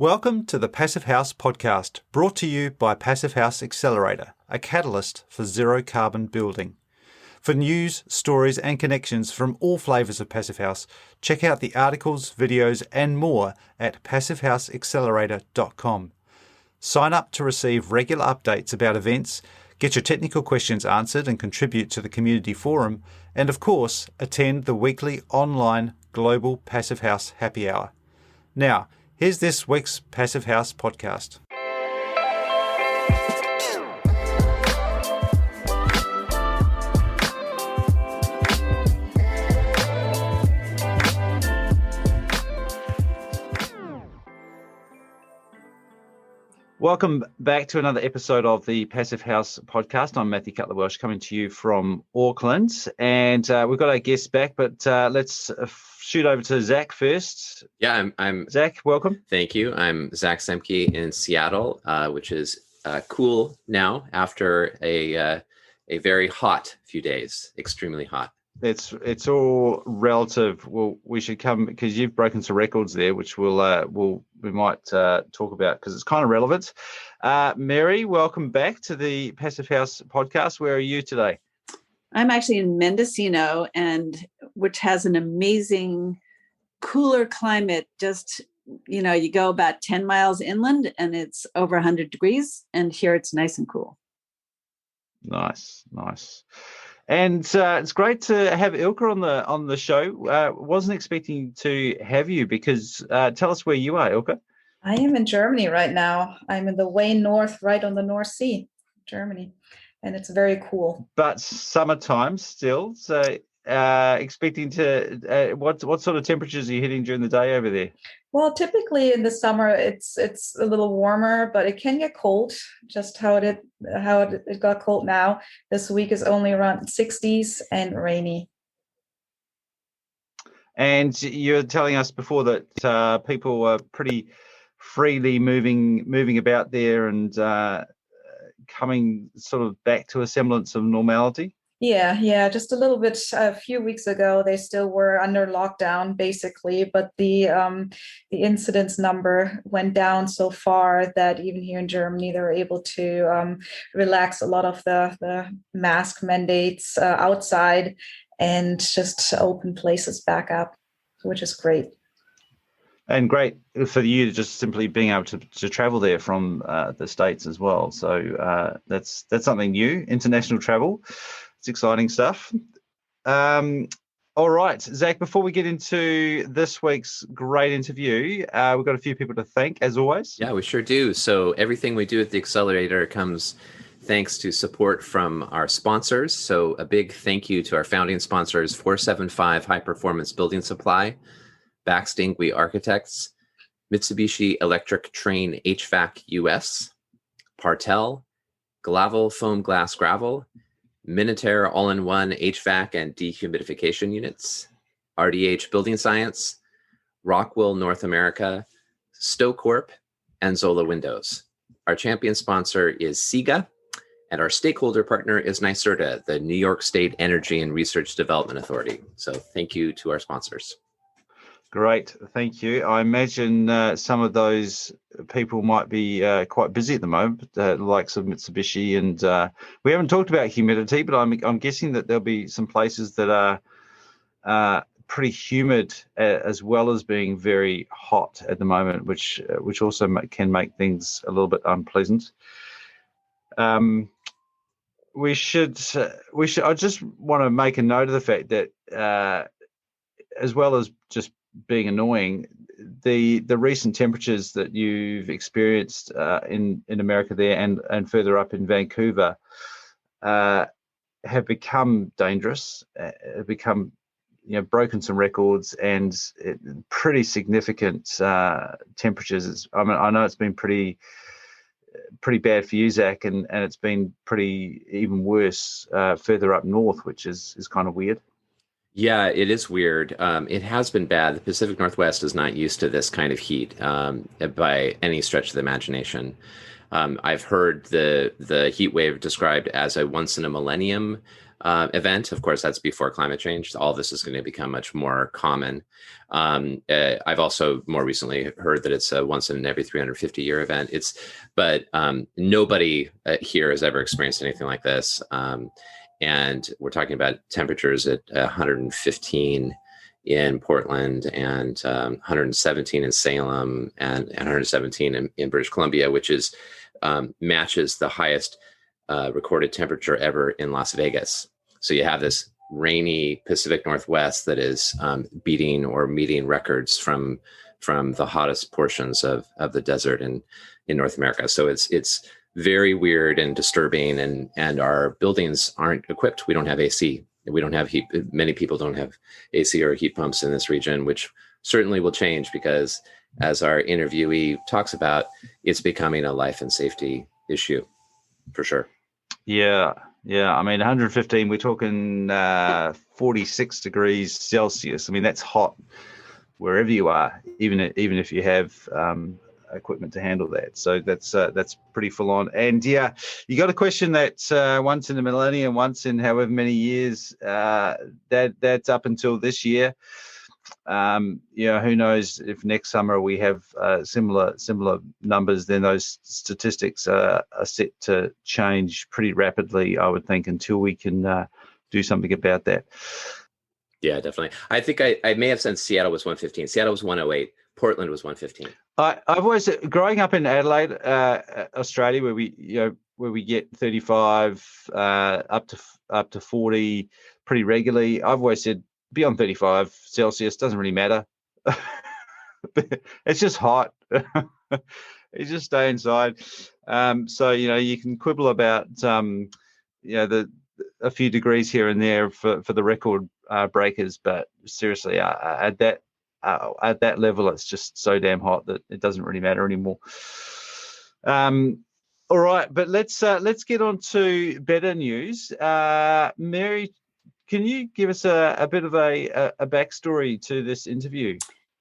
Welcome to the Passive House podcast, brought to you by Passive House Accelerator, a catalyst for zero carbon building. For news, stories and connections from all flavours of Passive House, check out the articles, videos and more at passivehouseaccelerator.com. Sign up to receive regular updates about events, get your technical questions answered and contribute to the community forum, and of course, attend the weekly online Global Passive House Happy Hour. Now, here's this week's Passive House podcast. Welcome back to another episode of the Passive House podcast. I'm Matthew Cutler-Welsh coming to you from Auckland, and we've got our guests back, but let's shoot over to Zach first. Yeah, I'm Zach, welcome. Thank you. I'm Zach Semke in Seattle, which is cool now after a very hot few days, extremely hot. It's all relative. Well, we should come because you've broken some records there, which we might talk about because it's kind of relevant. Mary, welcome back to the Passive House podcast. Where are you today? I'm actually in Mendocino, which has an amazing cooler climate. Just, you go about 10 miles inland and it's over 100 degrees, and here it's nice and cool. Nice. And it's great to have Ilka on the show. Wasn't expecting to have you because tell us where you are, Ilka. I am in Germany right now. I'm in the way north, right on the North Sea, Germany, and it's very cool. But summertime still, so expecting to what sort of temperatures are you hitting during the day over there? Well, typically in the summer it's a little warmer, but it can get cold. Just how it got cold now. This week is only around 60s and rainy. And you're telling us before that people are pretty freely moving about there and coming sort of back to a semblance of normality. Yeah, just a little bit. A few weeks ago, they still were under lockdown, basically, but the incidence number went down so far that even here in Germany, they were able to relax a lot of the mask mandates outside and just open places back up, which is great. And great for you to just simply being able to travel there from the States as well. So that's something new, international travel. It's exciting stuff. All right, Zach, before we get into this week's great interview, we've got a few people to thank, as always. Yeah, we sure do. So everything we do at the Accelerator comes thanks to support from our sponsors. So a big thank you to our founding sponsors, 475 High Performance Building Supply, Baxtingwe Architects, Mitsubishi Electric Train HVAC US, Partel, Glavel Foam Glass Gravel, Minutair All-in-One HVAC and Dehumidification Units, RDH Building Science, Rockwell North America, StoCorp, and Zola Windows. Our champion sponsor is SIGA, and our stakeholder partner is NYSERDA, the New York State Energy and Research Development Authority. So thank you to our sponsors. Great, thank you. I imagine some of those people might be quite busy at the moment, the likes of Mitsubishi, and we haven't talked about humidity, but I'm guessing that there'll be some places that are pretty humid as well as being very hot at the moment, which also can make things a little bit unpleasant. We should. I just want to make a note of the fact that as well as just being annoying, the recent temperatures that you've experienced in America there and further up in Vancouver have become dangerous, have become broken some records and pretty significant temperatures. I know it's been pretty bad for you, Zach, and it's been pretty even worse further up north, which is kind of weird. Yeah, it is weird. It has been bad. The Pacific Northwest is not used to this kind of heat by any stretch of the imagination. I've heard the heat wave described as a once in a millennium event. Of course, that's before climate change. All this is going to become much more common. I've also more recently heard that it's a once in every 350-year event. But nobody here has ever experienced anything like this. And we're talking about temperatures at 115 in Portland and 117 in Salem and 117 in British Columbia, which is matches the highest recorded temperature ever in Las Vegas. So you have this rainy Pacific Northwest that is beating or meeting records from the hottest portions of the desert in North America. So it's very weird and disturbing, and our buildings aren't equipped. We don't have AC. We don't have heat. Many people don't have AC or heat pumps in this region, which certainly will change because, as our interviewee talks about, it's becoming a life and safety issue for sure. Yeah. I mean, 115, we're talking 46 degrees Celsius. I mean, that's hot wherever you are, even if you have equipment to handle that. So that's pretty full on. And yeah, you got a question that once in a millennium, once in however many years, that's up until this year. Who knows if next summer we have similar numbers, then those statistics are set to change pretty rapidly, I would think, until we can do something about that. Yeah, definitely. I think I may have said Seattle was 115. Seattle was 108. Portland was 115. I've always, growing up in Adelaide, Australia, where we get 35 up to 40 pretty regularly. I've always said beyond 35 Celsius doesn't really matter. It's just hot. You just stay inside. So you can quibble about a few degrees here and there for the record breakers, but seriously, at that level, it's just so damn hot that it doesn't really matter anymore. All right, but let's get on to better news. Mary, can you give us a bit of a backstory to this interview?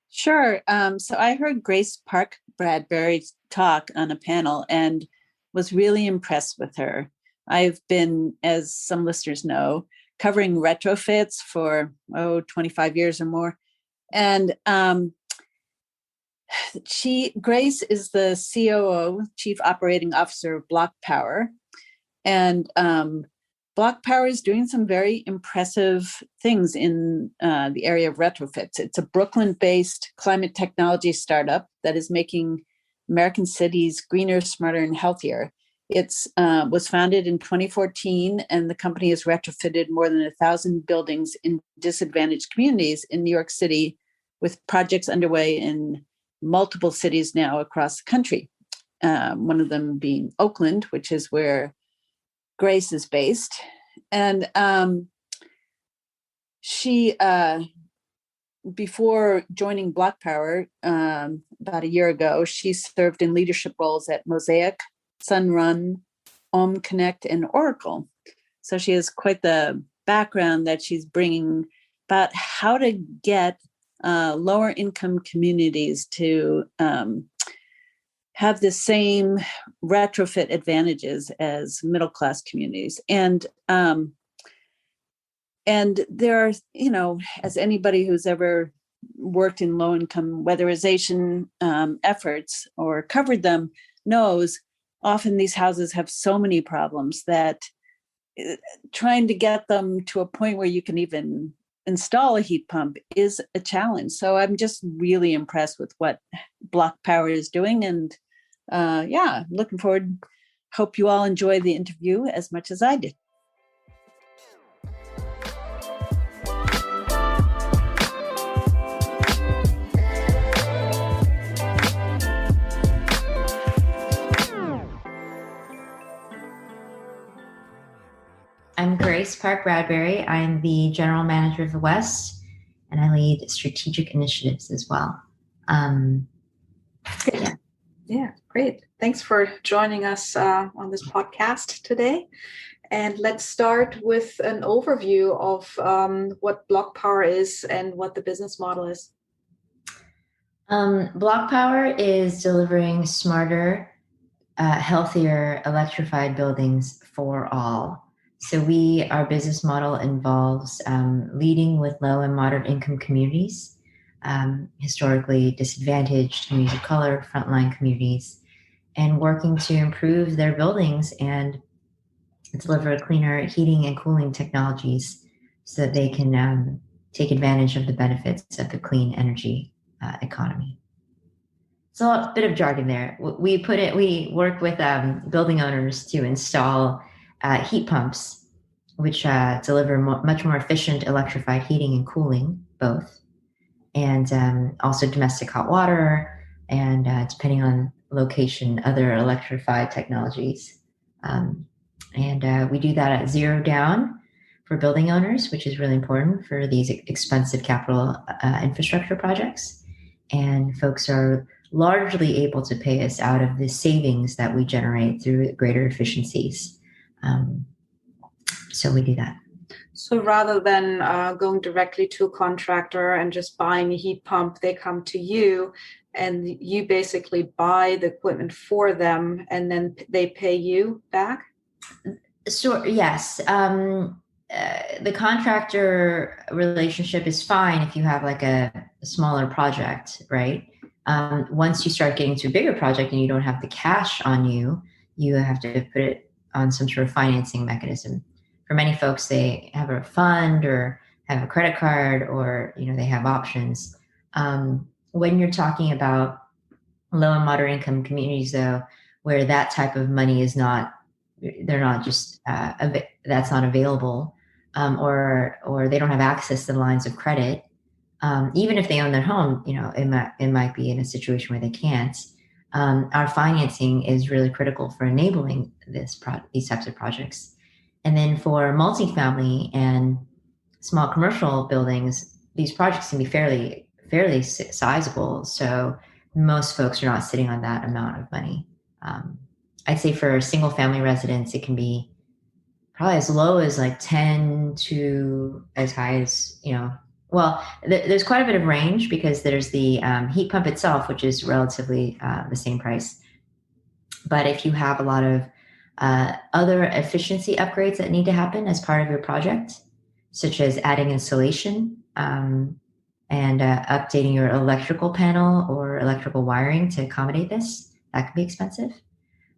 Sure. So I heard Grace Park-Bradbury talk on a panel and was really impressed with her. I've been, as some listeners know, covering retrofits for 25 years or more. And Grace is the COO, Chief Operating Officer of Blocpower. And Blocpower is doing some very impressive things in the area of retrofits. It's a Brooklyn-based climate technology startup that is making American cities greener, smarter, and healthier. It was founded in 2014, and the company has retrofitted more than 1,000 buildings in disadvantaged communities in New York City, with projects underway in multiple cities now across the country. One of them being Oakland, which is where Grace is based. And she, before joining Blocpower about a year ago, she served in leadership roles at Mosaic, Sunrun, Connect, and Oracle. So she has quite the background that she's bringing about how to get lower income communities to have the same retrofit advantages as middle class communities. And there are, as anybody who's ever worked in low income weatherization efforts or covered them knows, often these houses have so many problems that trying to get them to a point where you can even install a heat pump is a challenge. So I'm just really impressed with what Blocpower is doing. And looking forward. Hope you all enjoy the interview as much as I did. I'm Grace Park-Bradbury. I'm the General Manager of the West, and I lead strategic initiatives as well. Yeah, great. Thanks for joining us on this podcast today. And let's start with an overview of what Blocpower is and what the business model is. Blocpower is delivering smarter, healthier electrified buildings for all. So our business model involves leading with low and moderate income communities, historically disadvantaged communities of color, frontline communities, and working to improve their buildings and deliver cleaner heating and cooling technologies so that they can take advantage of the benefits of the clean energy economy. So a bit of jargon there. We work with building owners to install heat pumps, which deliver much more efficient electrified heating and cooling, both, and also domestic hot water, and depending on location, other electrified technologies. And we do that at zero down for building owners, which is really important for these expensive capital infrastructure projects. And folks are largely able to pay us out of the savings that we generate through greater efficiencies. So we do that. So rather than going directly to a contractor and just buying a heat pump, they come to you and you basically buy the equipment for them and then they pay you back? So yes. The contractor relationship is fine if you have like a smaller project, right? Once you start getting to a bigger project and you don't have the cash on you, you have to put it on some sort of financing mechanism. For many folks, they have a fund or have a credit card, or they have options. When you're talking about low and moderate income communities, though, where that type of money is not, they're not just that's not available, or they don't have access to lines of credit. Even if they own their home, it might be in a situation where they can't. Our financing is really critical for enabling these types of projects. And then for multifamily and small commercial buildings, these projects can be fairly sizable. So most folks are not sitting on that amount of money. I'd say for single family residents, it can be probably as low as like 10 to as high as, well, there's quite a bit of range because there's the heat pump itself, which is relatively the same price. But if you have a lot of other efficiency upgrades that need to happen as part of your project, such as adding insulation and updating your electrical panel or electrical wiring to accommodate this, that can be expensive.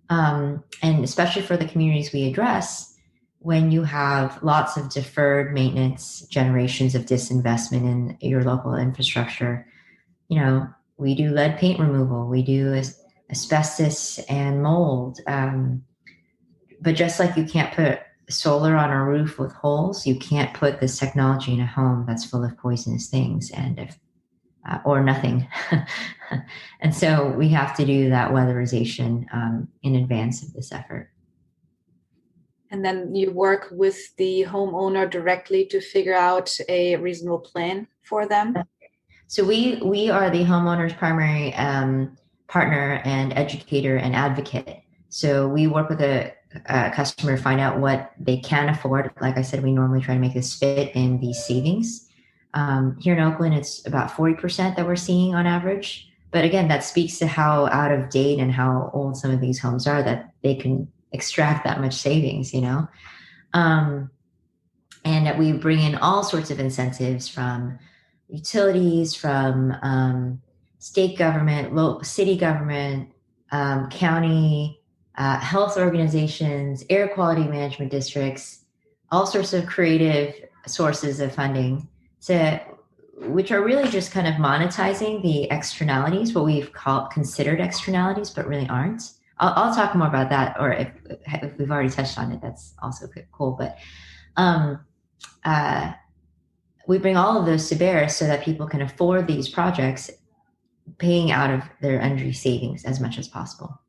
And especially for the communities we address, when you have lots of deferred maintenance, generations of disinvestment in your local infrastructure, we do lead paint removal, we do asbestos and mold. But just like you can't put solar on a roof with holes, you can't put this technology in a home that's full of poisonous things or nothing. And so we have to do that weatherization in advance of this effort. And then you work with the homeowner directly to figure out a reasonable plan for them? So we are the homeowner's primary partner and educator and advocate. So we work with a customer to find out what they can afford. Like I said, we normally try to make this fit in these savings. Here in Oakland, it's about 40% that we're seeing on average. But again, that speaks to how out of date and how old some of these homes are that they can extract that much savings, and that we bring in all sorts of incentives from utilities, from state government, city government, county, health organizations, air quality management districts, all sorts of creative sources of funding, which are really just kind of monetizing the externalities, what we've considered externalities, but really aren't. I'll talk more about that, or if we've already touched on it, that's also cool. But we bring all of those to bear so that people can afford these projects, paying out of their energy savings as much as possible.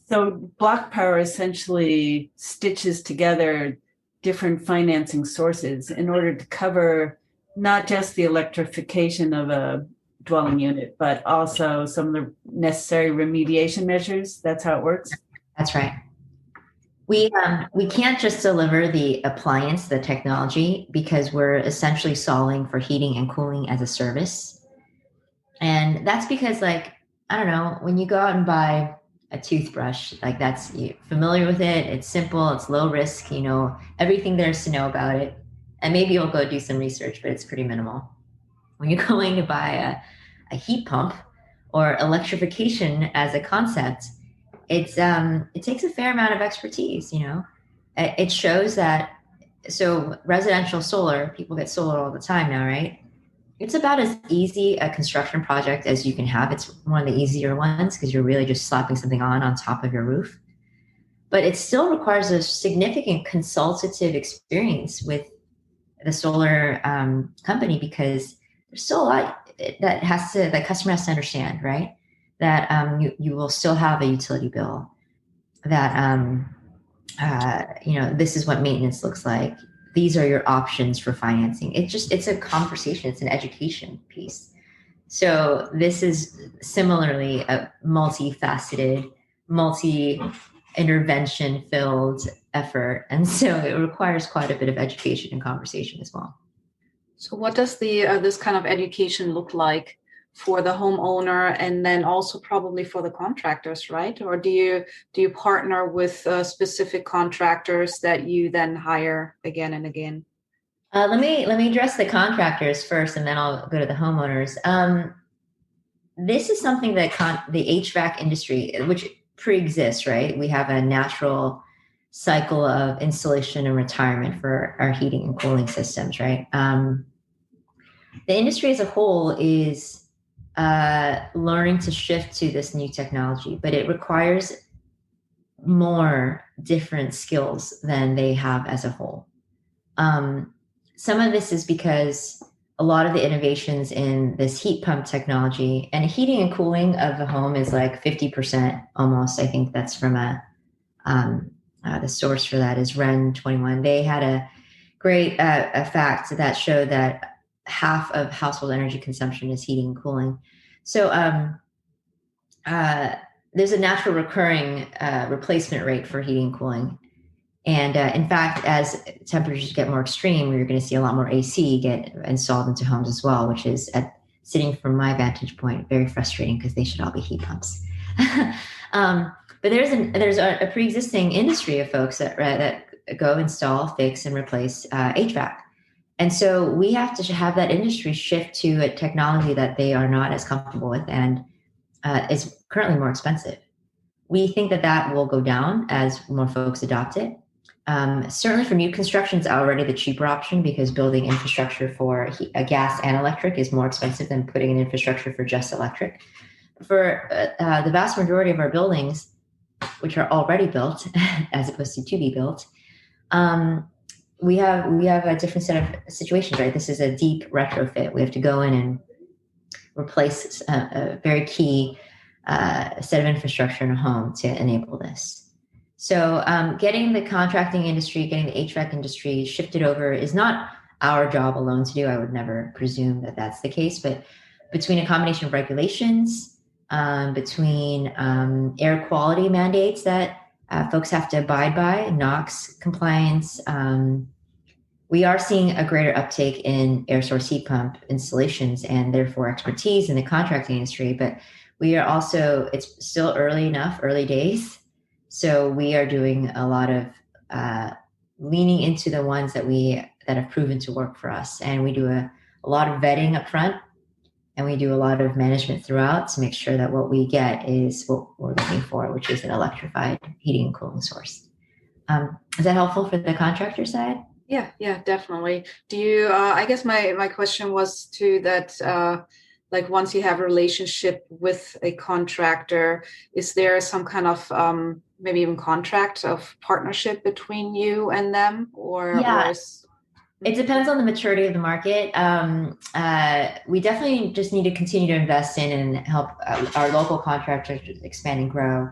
So Blocpower essentially stitches together different financing sources in order to cover not just the electrification of a dwelling unit, but also some of the necessary remediation measures. That's how it works. That's right. We can't just deliver the appliance, the technology, because we're essentially solving for heating and cooling as a service. And that's because, like, I don't know, when you go out and buy a toothbrush. Like that's, you're familiar with it. It's simple. It's low risk. You know everything there is to know about it, and maybe you'll go do some research, but it's pretty minimal. When you're going to buy a heat pump or electrification as a concept, it takes a fair amount of expertise. You know, it shows that. So residential solar, people get solar all the time now, right? It's about as easy a construction project as you can have. It's one of the easier ones because you're really just slapping something on top of your roof. But it still requires a significant consultative experience with the solar company, because there's still a lot that customer has to understand, right? That you will still have a utility bill. That this is what maintenance looks like. These are your options for financing. It's a conversation. It's an education piece. So this is similarly a multifaceted, multi-intervention filled effort. And so it requires quite a bit of education and conversation as well. So what does this kind of education look like for the homeowner, and then also probably for the contractors, right? Or do you partner with specific contractors that you then hire again and again? Let me address the contractors first, and then I'll go to the homeowners. This is something that the HVAC industry, which pre-exists, right? We have a natural cycle of installation and retirement for our heating and cooling systems, right? The industry as a whole is learning to shift to this new technology, but it requires more different skills than they have as a whole. Some of this is because a lot of the innovations in this heat pump technology, and heating and cooling of the home is like 50% almost. I think that's from the source for that is REN 21. They had a great a fact that showed that half of household energy consumption is heating and cooling. So there's a natural recurring replacement rate for heating and cooling. And in fact, as temperatures get more extreme, we're going to see a lot more AC get installed into homes as well, which is, sitting from my vantage point, very frustrating because they should all be heat pumps. But there's a pre-existing industry of folks that go install, fix, and replace HVAC. And so we have to have that industry shift to a technology that they are not as comfortable with and is currently more expensive. We think that will go down as more folks adopt it. Certainly for new construction, it's already the cheaper option because building infrastructure for gas and electric is more expensive than putting an infrastructure for just electric. For the vast majority of our buildings, which are already built as opposed to be built, we have a different set of situations, right? This is a deep retrofit. We have to go in and replace a very key set of infrastructure in a home to enable this. So getting the contracting industry, getting the HVAC industry shifted over is not our job alone to do. I would never presume that that's the case, but between a combination of regulations, between air quality mandates that folks have to abide by, NOx compliance. We are seeing a greater uptake in air source heat pump installations and therefore expertise in the contracting industry. But we are also, it's still early days. So we are doing a lot of leaning into the ones that have proven to work for us. And we do a lot of vetting up front, and we do a lot of management throughout to make sure that what we get is what we're looking for, which is an electrified heating and cooling source. Is that helpful for the contractor side? Yeah, definitely. Do you, I guess my question was to that, like once you have a relationship with a contractor, is there some kind of maybe even contract of partnership between you and them? Or it depends on the maturity of the market. We definitely just need to continue to invest in and help our local contractors expand and grow.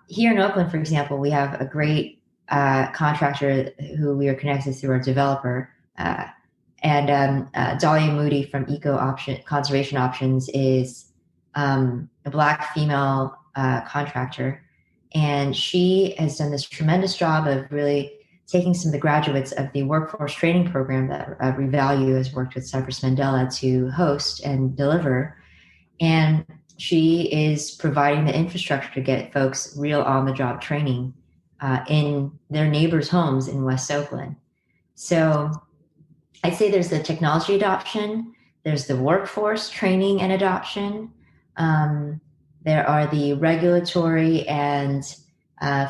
Here in Oakland, for example, we have a great contractor who we are connected through our developer. And Dahlia Moody from Conservation Options is a Black female contractor. And she has done this tremendous job of really taking some of the graduates of the workforce training program that Revalue has worked with Cypress Mandela to host and deliver. And she is providing the infrastructure to get folks real on-the-job training in their neighbors' homes in West Oakland. So I'd say there's the technology adoption, there's the workforce training and adoption, there are the regulatory and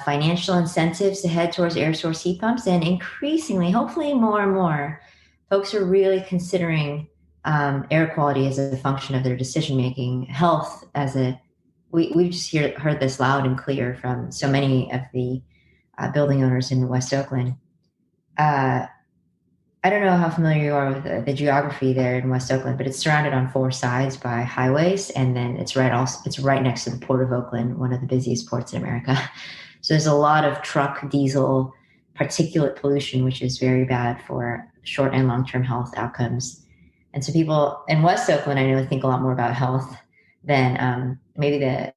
financial incentives to head towards air source heat pumps, and increasingly, hopefully more and more, folks are really considering air quality as a function of their decision making, health as a. We've just heard this loud and clear from so many of the building owners in West Oakland. I don't know how familiar you are with the geography there in West Oakland, but it's surrounded on 4 sides by highways, and then it's right next to the Port of Oakland, one of the busiest ports in America. So there's a lot of truck, diesel, particulate pollution, which is very bad for short and long-term health outcomes. And so people in West Oakland, I know, think a lot more about health than maybe the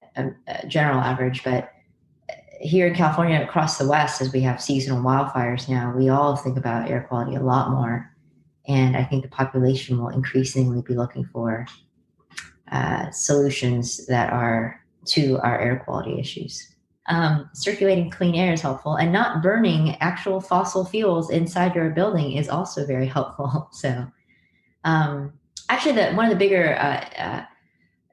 general average, but here in California, across the West, as we have seasonal wildfires now, we all think about air quality a lot more. And I think the population will increasingly be looking for solutions that are to our air quality issues. Circulating clean air is helpful, and not burning actual fossil fuels inside your building is also very helpful. So actually, one of the bigger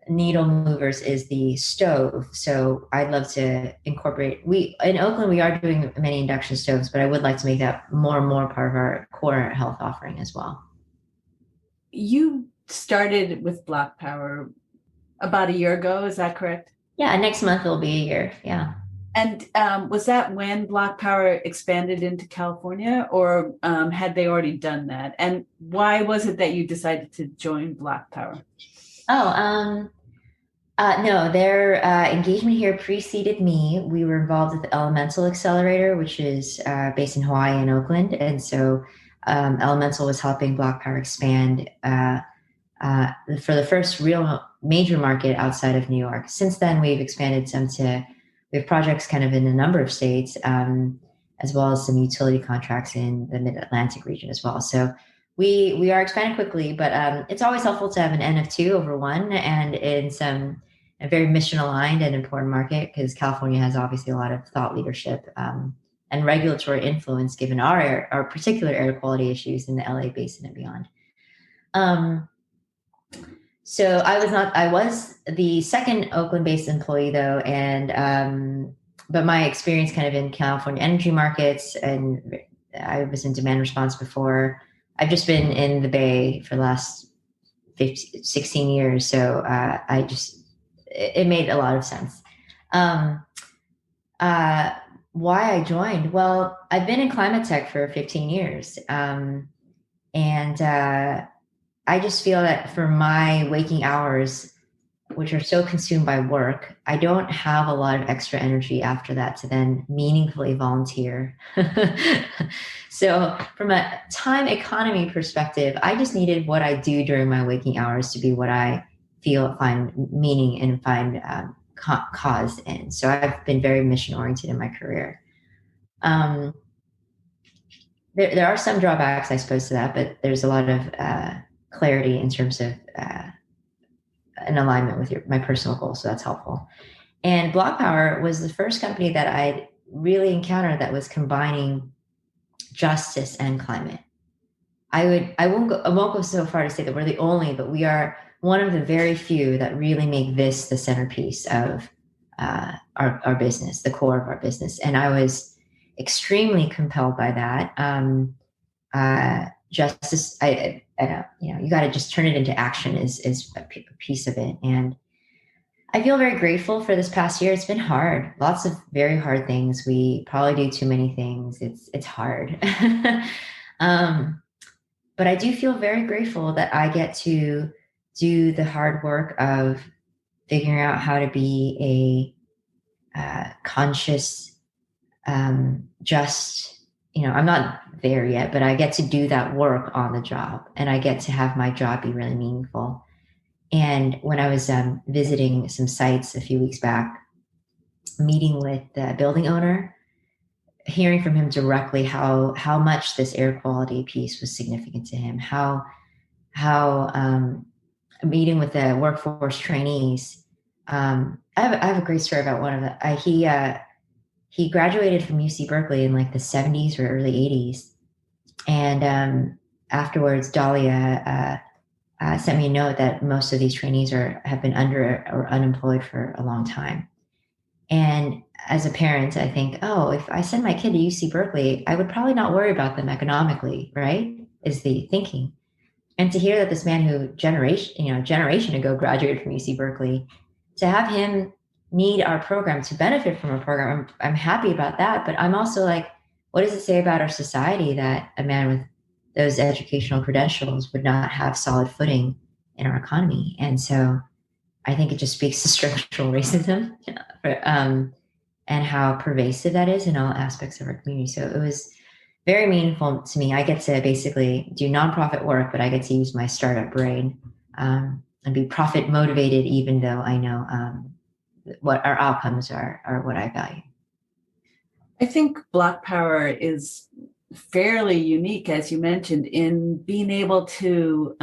needle movers is the stove. So I'd love to incorporate, in Oakland, we are doing many induction stoves, but I would like to make that more and more part of our core health offering as well. You started with Blocpower about a year ago, is that correct? Yeah, next month will be a year, yeah. And was that when Blocpower expanded into California, or had they already done that? And why was it that you decided to join Blocpower? No, their engagement here preceded me. We were involved with the Elemental Accelerator, which is based in Hawaii and Oakland. And so Elemental was helping Blocpower expand for the first real major market outside of New York. Since then, we've expanded we have projects kind of in a number of states, as well as some utility contracts in the Mid-Atlantic region as well. So we are expanding quickly, but it's always helpful to have an N of 2 over 1, and in a very mission aligned and important market, because California has obviously a lot of thought leadership and regulatory influence given our particular air quality issues in the LA basin and beyond. So I was the second Oakland-based employee though, and but my experience kind of in California energy markets, and I was in demand response before. I've just been in the Bay for the last 16 years, so it made a lot of sense. Why I joined? Well, I've been in climate tech for 15 years, and I just feel that for my waking hours, which are so consumed by work, I don't have a lot of extra energy after that to then meaningfully volunteer. So from a time economy perspective, I just needed what I do during my waking hours to be what I find meaning and find cause in. So I've been very mission oriented in my career. There are some drawbacks, I suppose, to that, but there's a lot of clarity in terms of an alignment with my personal goals. So that's helpful. And Blocpower was the first company that I really encountered that was combining justice and climate. I won't go so far to say that we're the only, but we are one of the very few that really make this the centerpiece of our business, the core of our business. And I was extremely compelled by that. Justice, you got to just turn it into action is a piece of it. And I feel very grateful for this past year. It's been hard, lots of very hard things. We probably do too many things. It's hard. But I do feel very grateful that I get to do the hard work of figuring out how to be a conscious, just, I'm not there yet, but I get to do that work on the job, and I get to have my job be really meaningful. And when I was visiting some sites a few weeks back, meeting with the building owner, hearing from him directly how much this air quality piece was significant to him, how meeting with the workforce trainees, I have a great story about one of the, he graduated from UC Berkeley in like the 70s or early 80s. And afterwards, Dahlia sent me a note that most of these trainees have been under or unemployed for a long time. And as a parent, I think, oh, if I send my kid to UC Berkeley, I would probably not worry about them economically, right? Is the thinking. And to hear that this man who generation ago graduated from UC Berkeley, to have him need our program to benefit from our program, I'm happy about that. But I'm also like, what does it say about our society that a man with those educational credentials would not have solid footing in our economy? And so I think it just speaks to structural racism and how pervasive that is in all aspects of our community. So it was very meaningful to me. I get to basically do nonprofit work, but I get to use my startup brain and be profit motivated, even though I know what our outcomes are what I value. I think Blocpower is fairly unique, as you mentioned, in being able to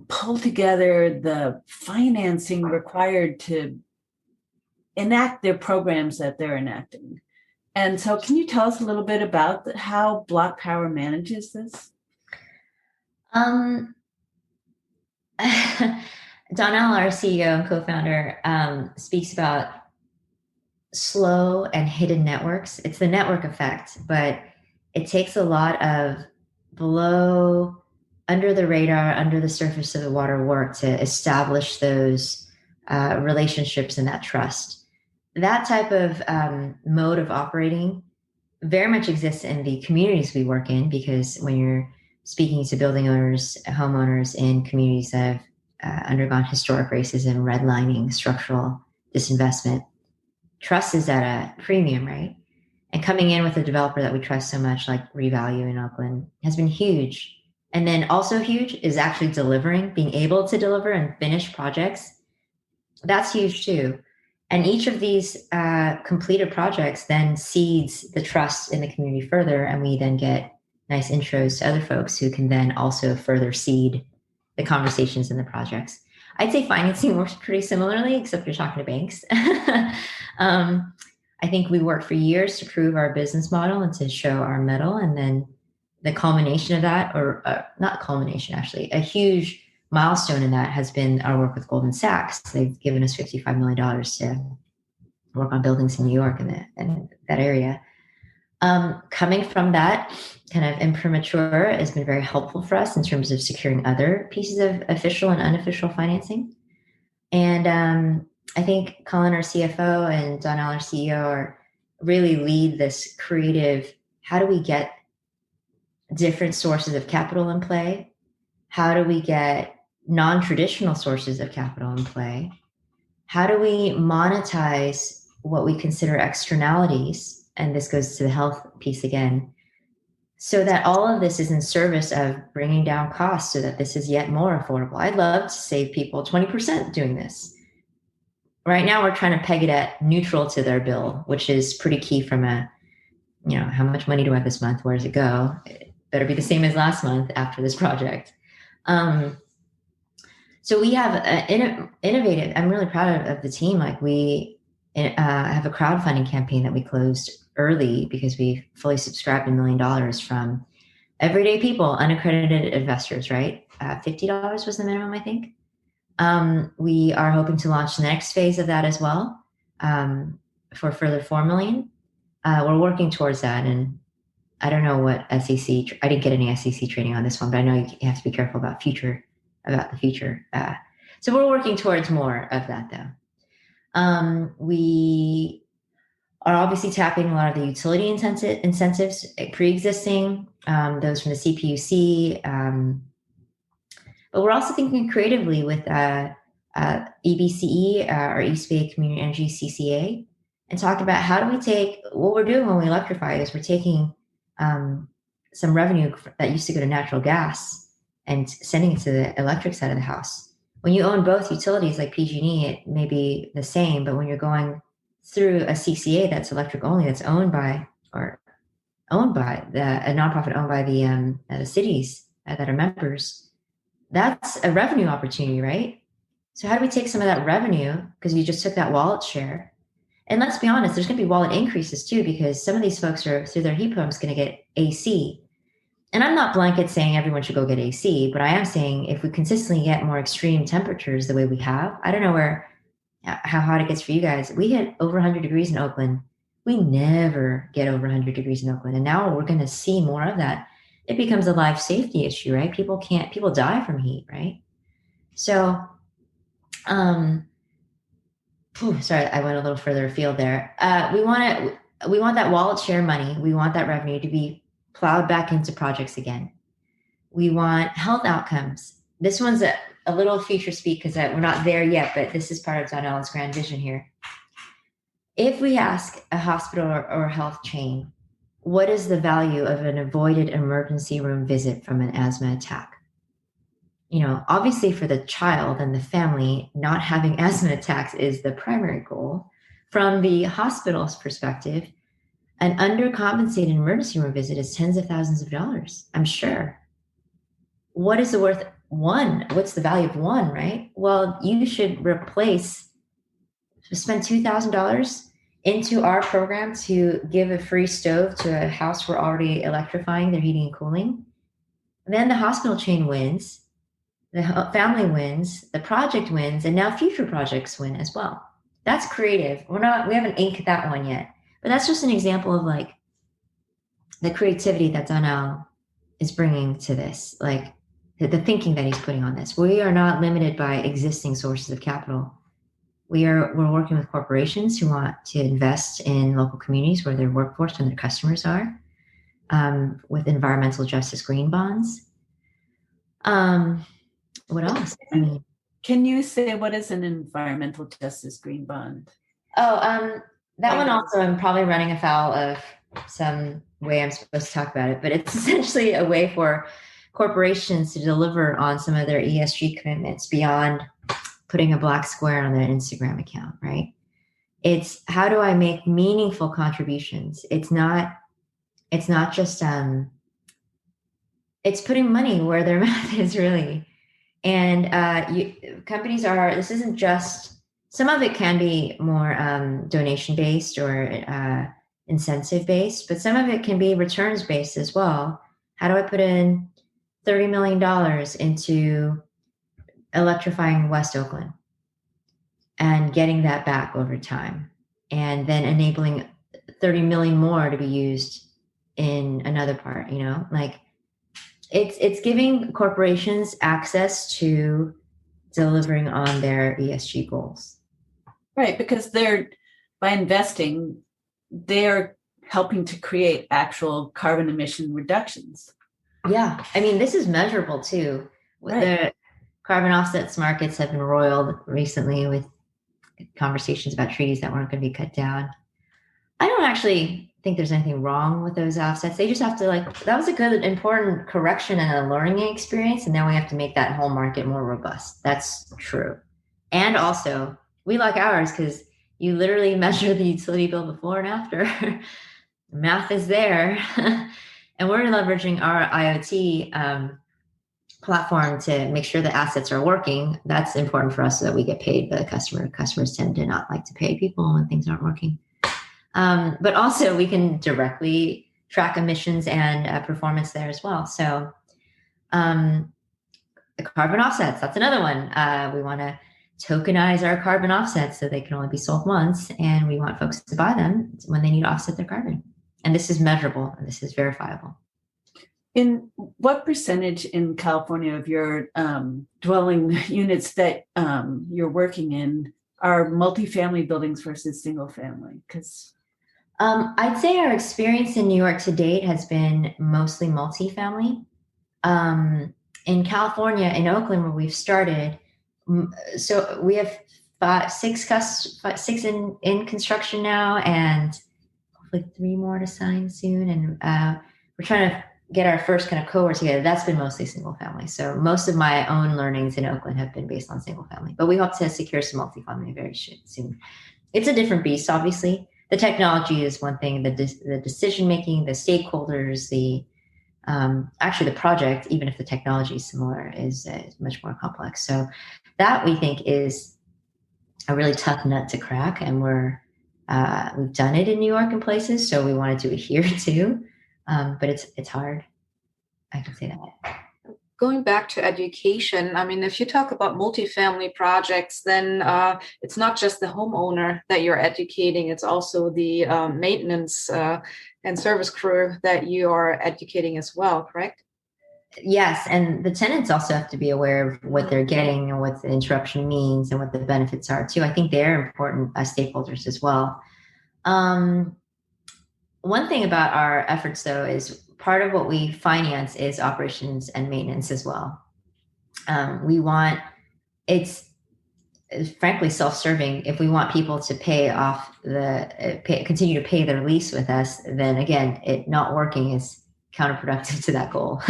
pull together the financing required to enact their programs that they're enacting. And so can you tell us a little bit about how Blocpower manages this? Donnell, our CEO and co-founder, speaks about slow and hidden networks. It's the network effect, but it takes a lot of under the radar, under the surface of the water work to establish those relationships and that trust. That type of mode of operating very much exists in the communities we work in, because when you're speaking to building owners, homeowners in communities that have undergone historic racism, redlining, structural disinvestment, trust is at a premium, right? And coming in with a developer that we trust so much, like Revalue in Oakland, has been huge. And then also huge is actually delivering, being able to deliver and finish projects. That's huge too. And each of these completed projects then seeds the trust in the community further. And we then get nice intros to other folks who can then also further seed the conversations in the projects. I'd say financing works pretty similarly, except you're talking to banks. I think we worked for years to prove our business model and to show our mettle. And then the culmination of that, or not culmination, actually, a huge milestone in that has been our work with Goldman Sachs. They've given us $55 million to work on buildings in New York and that area. Coming from that kind of imprimatur has been very helpful for us in terms of securing other pieces of official and unofficial financing. And I think Colin, our CFO, and Donnell, our CEO, really lead this creative, how do we get different sources of capital in play? How do we get non-traditional sources of capital in play? How do we monetize what we consider externalities? And this goes to the health piece again, so that all of this is in service of bringing down costs so that this is yet more affordable. I'd love to save people 20% doing this. Right now, we're trying to peg it at neutral to their bill, which is pretty key from how much money do I have this month? Where does it go? It better be the same as last month after this project. So we have innovative, I'm really proud of the team. Like we have a crowdfunding campaign that we closed early because we fully subscribed $1 million from everyday people, unaccredited investors, right? $50 was the minimum, I think. We are hoping to launch the next phase of that as well for a further $4 million. We're working towards that. And I don't know what SEC, I didn't get any SEC training on this one, but I know you have to be careful about the future. So we're working towards more of that though. We are obviously tapping a lot of the utility incentives pre-existing, those from the CPUC. But we're also thinking creatively with EBCE, or East Bay Community Energy CCA, and talk about how do we take what we're doing when we electrify is we're taking some revenue that used to go to natural gas and sending it to the electric side of the house. When you own both utilities like PG&E, it may be the same, but when you're going through a CCA that's electric only, that's owned by a nonprofit owned by the cities that are members, that's a revenue opportunity, right? So how do we take some of that revenue, because you just took that wallet share? And let's be honest, there's going to be wallet increases too, because some of these folks are through their heat pumps going to get AC. And I'm not blanket saying everyone should go get AC, but I am saying if we consistently get more extreme temperatures the way we have, I don't know how hot it gets for you guys. We hit over 100 degrees in Oakland. We never get over 100 degrees in Oakland. And now we're going to see more of that. It becomes a life safety issue, right? People die from heat, right? So, sorry, I went a little further afield there. We want that wallet share money. We want that revenue to be plowed back into projects again. We want health outcomes. This one's a little future speak because we're not there yet, but this is part of Donnell's grand vision here. If we ask a hospital or health chain, what is the value of an avoided emergency room visit from an asthma attack? Obviously for the child and the family, not having asthma attacks is the primary goal. From the hospital's perspective, an undercompensated emergency room visit is tens of thousands of dollars, I'm sure. What is the worth one? What's the value of one, right? Well, you should spend $2,000 into our program to give a free stove to a house we're already electrifying, their heating and cooling. And then the hospital chain wins, the family wins, the project wins, and now future projects win as well. That's creative. We haven't inked that one yet, but that's just an example of like the creativity that Donnell is bringing to this, like the thinking that he's putting on this. We are not limited by existing sources of capital. We're working with corporations who want to invest in local communities where their workforce and their customers are, with environmental justice green bonds. What else? Can you say what is an environmental justice green bond? That one also I'm probably running afoul of some way I'm supposed to talk about it, but it's essentially a way for corporations to deliver on some of their ESG commitments beyond putting a black square on their Instagram account, right? It's how do I make meaningful contributions? It's not just it's putting money where their mouth is, really. And companies this isn't just, some of it can be more donation based or incentive based, but some of it can be returns based as well. How do I put in $30 million into electrifying West Oakland and getting that back over time, and then enabling 30 million more to be used in another part, like it's giving corporations access to delivering on their ESG goals. Right, because by investing, they're helping to create actual carbon emission reductions. Yeah, I mean, this is measurable too. Right. The carbon offsets markets have been roiled recently with conversations about trees that weren't going to be cut down. I don't actually think there's anything wrong with those offsets. They just have to that was a good, important correction and a learning experience. And now we have to make that whole market more robust. That's true. And also we like ours because you literally measure the utility bill before and after. The math is there. And we're leveraging our IoT platform to make sure the assets are working. That's important for us so that we get paid by the customer. Customers tend to not like to pay people when things aren't working. But also we can directly track emissions and performance there as well. So the carbon offsets, that's another one. We want to tokenize our carbon offsets so they can only be sold once, and we want folks to buy them when they need to offset their carbon. And this is measurable and this is verifiable. In what percentage in California of your dwelling units that you're working in are multifamily buildings versus single family? Because I'd say our experience in New York to date has been mostly multifamily. In California, in Oakland, where we've started, so we have six in construction now, and hopefully 3 more to sign soon. And we're trying to get our first kind of cohort together. That's been mostly single family. So most of my own learnings in Oakland have been based on single family, but we hope to secure some multifamily very soon. It's a different beast, obviously. The technology is one thing, the decision-making, the stakeholders, actually the project, even if the technology is similar, is much more complex. So that we think is a really tough nut to crack, and we've done it in New York and places, so we want to do it here too. But it's hard. I can say that. Going back to education, I mean, if you talk about multifamily projects, then it's not just the homeowner that you're educating, it's also the maintenance and service crew that you are educating as well, correct? Yes, and the tenants also have to be aware of what they're getting and what the interruption means and what the benefits are too. I think they're important stakeholders as well. One thing about our efforts, though, is part of what we finance is operations and maintenance as well. It's frankly self-serving. If we want people to continue to pay their lease with us, then again, it not working is counterproductive to that goal.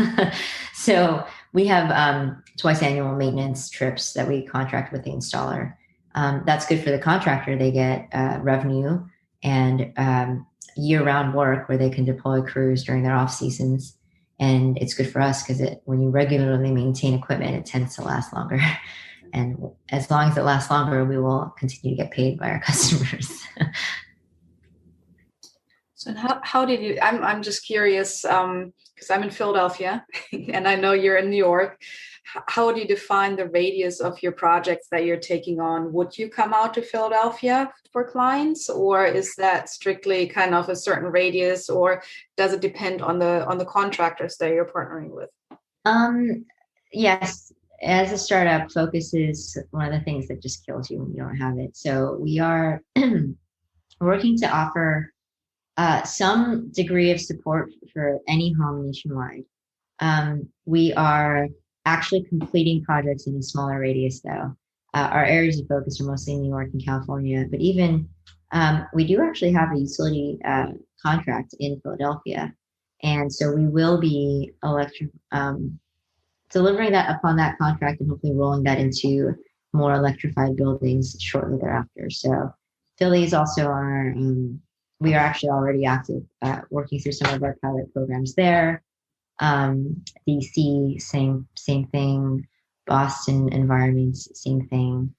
So we have twice annual maintenance trips that we contract with the installer. That's good for the contractor. They get revenue and year-round work where they can deploy crews during their off seasons. And it's good for us because when you regularly maintain equipment, it tends to last longer. And as long as it lasts longer, we will continue to get paid by our customers. So how did you, I'm just curious, because I'm in Philadelphia and I know you're in New York. How do you define the radius of your projects that you're taking on? Would you come out to Philadelphia for clients, or is that strictly kind of a certain radius, or does it depend on the contractors that you're partnering with? Yes, as a startup, focus is one of the things that just kills you when you don't have it. So we are working to offer some degree of support for any home nationwide. We are actually completing projects in a smaller radius, though. Our areas of focus are mostly New York and California, but even we do actually have a utility contract in Philadelphia. And so we will be delivering that upon that contract and hopefully rolling that into more electrified buildings shortly thereafter. So Philly is also on we are actually already active working through some of our pilot programs there. DC, same thing. Boston environments, same thing.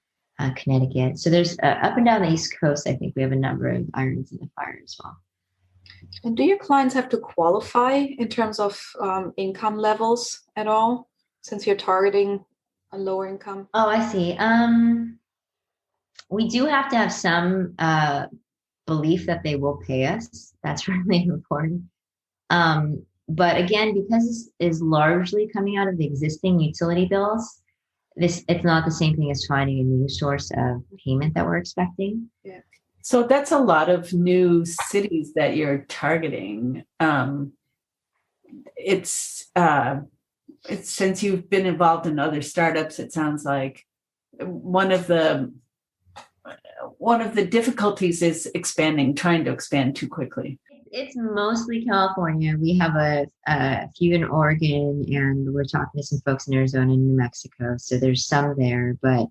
Connecticut. So there's up and down the East Coast, I think we have a number of irons in the fire as well. And do your clients have to qualify in terms of income levels at all, since you're targeting a lower income? Oh, I see. We do have to have some belief that they will pay us. That's really important. But again, because this is largely coming out of the existing utility bills, it's not the same thing as finding a new source of payment that we're expecting. Yeah. So that's a lot of new cities that you're targeting. It's since you've been involved in other startups, it sounds like one of the difficulties is trying to expand too quickly. It's mostly California. We have a few in Oregon, and we're talking to some folks in Arizona and New Mexico. So there's some there, but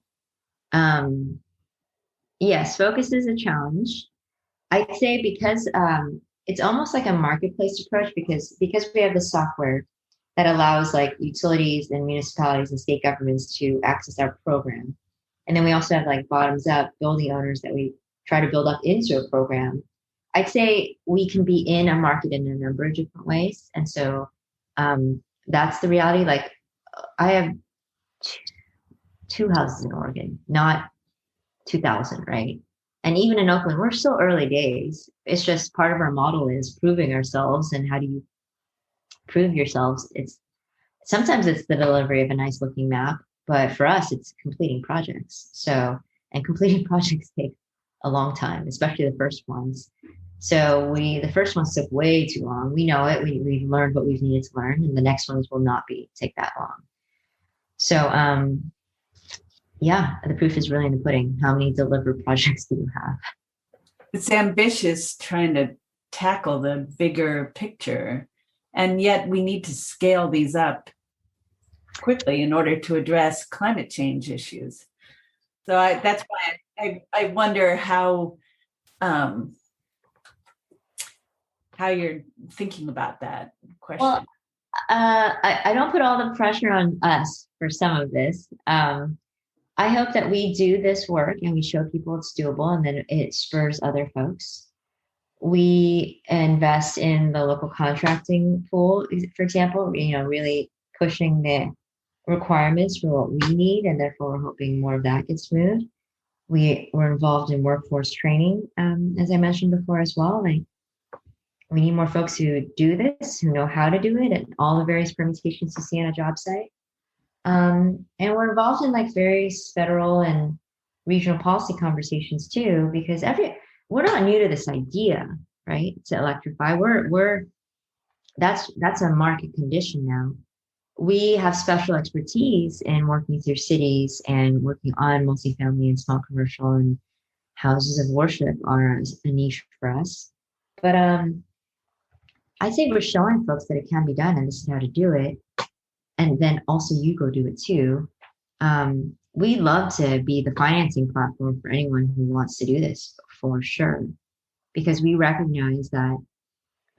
yes, focus is a challenge. I'd say because it's almost like a marketplace approach because we have the software that allows like utilities and municipalities and state governments to access our program. And then we also have like bottoms up building owners that we try to build up into a program. I'd say we can be in a market in a number of different ways. And so that's the reality. Like I have two houses in Oregon, not 2,000, right? And even in Oakland, we're still early days. It's just part of our model is proving ourselves. And how do you prove yourselves? Sometimes it's the delivery of a nice looking map, but for us, it's completing projects. And completing projects take a long time, especially the first ones. So the first ones took way too long. We know it. We've learned what we've needed to learn, and the next ones will not take that long. So, the proof is really in the pudding. How many delivered projects do you have? It's ambitious trying to tackle the bigger picture, and yet we need to scale these up quickly in order to address climate change issues. So that's why I wonder how you're thinking about that question. Well, I don't put all the pressure on us for some of this. I hope that we do this work and we show people it's doable, and then it spurs other folks. We invest in the local contracting pool, for example, really pushing the requirements for what we need, and therefore we're hoping more of that gets moved. We're involved in workforce training, as I mentioned before as well. Like, we need more folks who do this, who know how to do it, and all the various permutations you see on a job site. And we're involved in like various federal and regional policy conversations too, because we're not new to this idea, right? To electrify. That's a market condition now. We have special expertise in working through cities and working on multifamily and small commercial, and houses of worship are a niche for us. But I'd say we're showing folks that it can be done and this is how to do it. And then also you go do it too. We love to be the financing platform for anyone who wants to do this, for sure, because we recognize that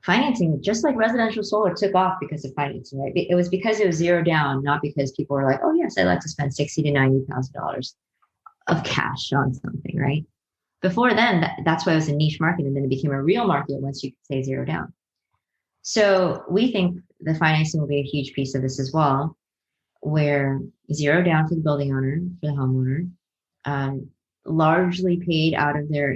financing, just like residential solar, took off because of financing, right? It was because it was zero down, not because people were like, oh yes, I'd like to spend $60,000 to $90,000 of cash on something, right? Before then, that's why it was a niche market, and then it became a real market once you could say zero down. So we think the financing will be a huge piece of this as well, where zero down for the building owner, for the homeowner, largely paid out of their